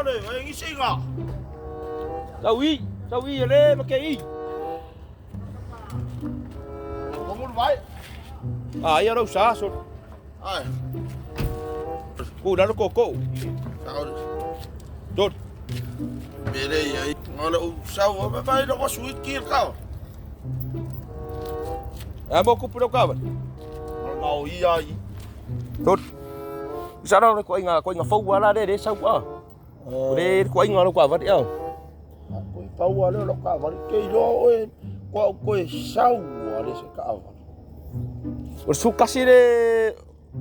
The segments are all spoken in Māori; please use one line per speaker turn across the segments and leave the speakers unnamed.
đây, anh nghĩ gì à?
Sao y lên mà cái y.
Có muốn vậy?
À, yêu đâu xa rồi.
Ai?
Cô đã nó cô.
Sao đi?
Rồi.
Về đây ấy, nó là sao mà bay nó có suy kia không?
À, mau cúp đâu cả vậy.
Nó ngầu y ai?
Rồi. Sao đâu có anh phâu quá là để sao quá. Để có anh nó quả vật yêu.
Cô phâu quá nó cả vật cây đó ơi. Cô sao quá để sẽ cả vật.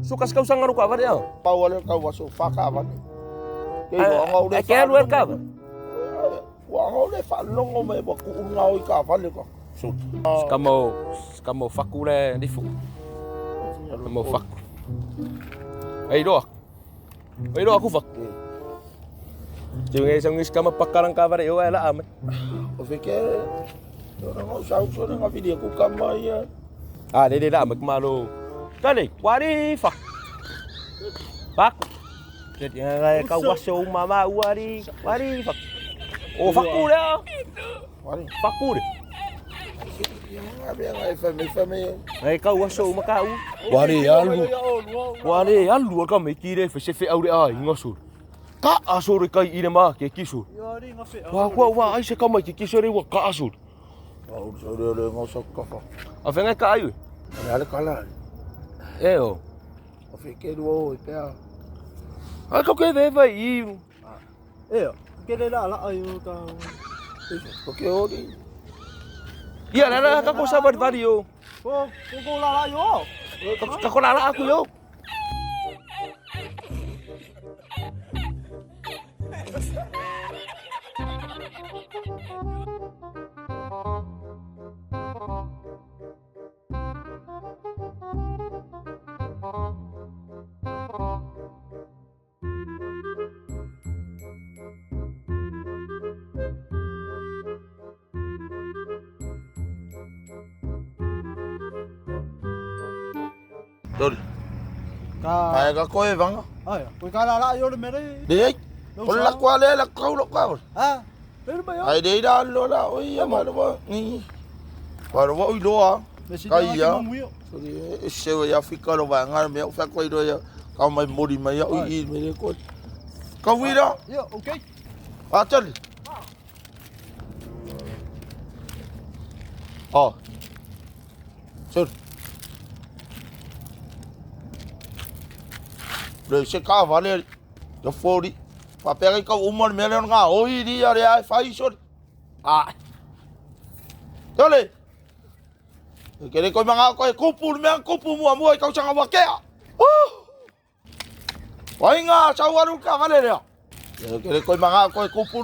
Suka kau sang ngaruh kabar ya?
Phâu quá nó cả vật số phá cả vật. Cây đó ngầu đấy.
Cái luôn cả.
Quá ngầu đấy phản nó ngầu mày bảo cụ ngầu cả vật được không?
Kamu faku le di fu. Kamu fak. Ay do aku fak. Chứ nghe xong kamu pakarang kabar yo ay la amat.
Có phải cái nó ngầu sao số nó ngầu video cụ cầm mày.
Ah, dia dah amat malu. Kali, wari fak. Fak. Jadi kau waso mama wari fak. Oh faku dia. Faku dia. Ai kau waso makau. Wari alu ka me kire fe se fe aure ai ngosur. Ka asur kai ine ma ke kisur. Wa ai se ka ma ke kisur wa ka asur.
Oh, so dia ngosok kau.
Apa ngai ka ayu?
Ada kalah.
Oh.
Có phải cái đuôi kia.
Ai kau ke ve vai.
Cái đấy là ai tao.
Có cái ô đi.
Iya, dah kau sabar video.
Cô là yo.
Kau lala aku yo.
Rồi. Phải có coi vắng.
Cô là yo được mày đấy.
Đi. Con lạc qua đây là câu lạc qua.
À, đấy mày
Ai đấy đó lo là ôi mà nó bảo đi. Và nó bảo ôi lo. Cái gì á? Rồi xem ya Africa nó vàng ngang mày phải quay rồi. Cao mày mua đi mày ôi y mày đấy con. Câu gì đó?
Ok.
À chân. Chân. Rồi sẽ cá vào đây, nó phô đi, và bé cái câu umar mẹ nó ngã, ôi đi ra đây, phải xuống, thôi đi, cái này coi mà ngã coi kupu mua câu sang vào kia, vậy ngã sao vào được cả vào đây rồi, cái này coi mà ngã coi kupu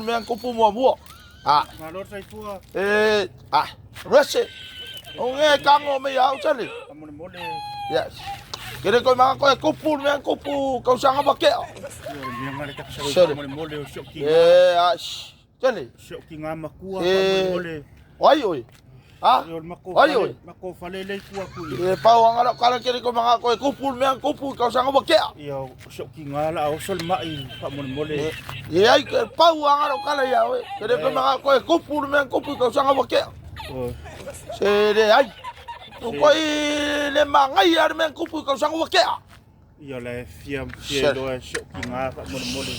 mua,
Mà đốt say chua.
rest, ông nghe căng rồi mày áo chân đi, yes. Cái này coi mà coi kupu câu sang vào kia. Chân đi. Ôi ôi. Ôi. Pau ang alak kala kiri ko mga koy kupu câu sang vào kia.
Yo, sok kinga la au sol mai pa mole.
Ay pau ang alak kala ya oi. Kiri ko mga koy kupu câu sang vào kia. Se de ay. Koy le mangai ar men kupu câu sang vào kia.
Yo le fiam do sok kinga pa mole.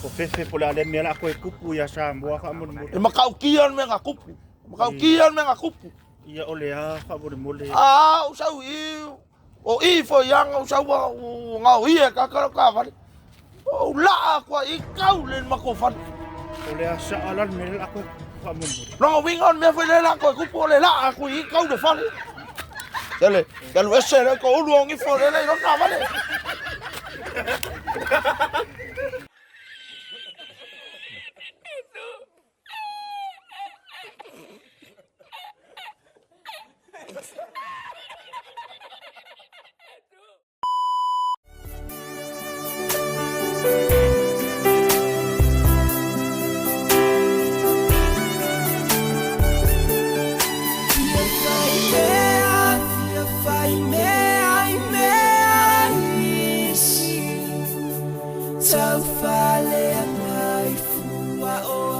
Ko fefe pola le mela koy kupu ya sa mo pa mole.
Makau kian men kupu. Makau kian men kupu.
Iya oleh pa mole.
Sao yêu. O i fo yang sao ngau i ka va. La kwa i kau lên mà cổ phần.
Oleh sa alan mela koy pa mole.
Nó vinh on me phải lên la koy kupu le la kwa i kau de fan. Dale, cái lúc xe nó có luôn cái phô đây nó nằm đấy.
So far, wa o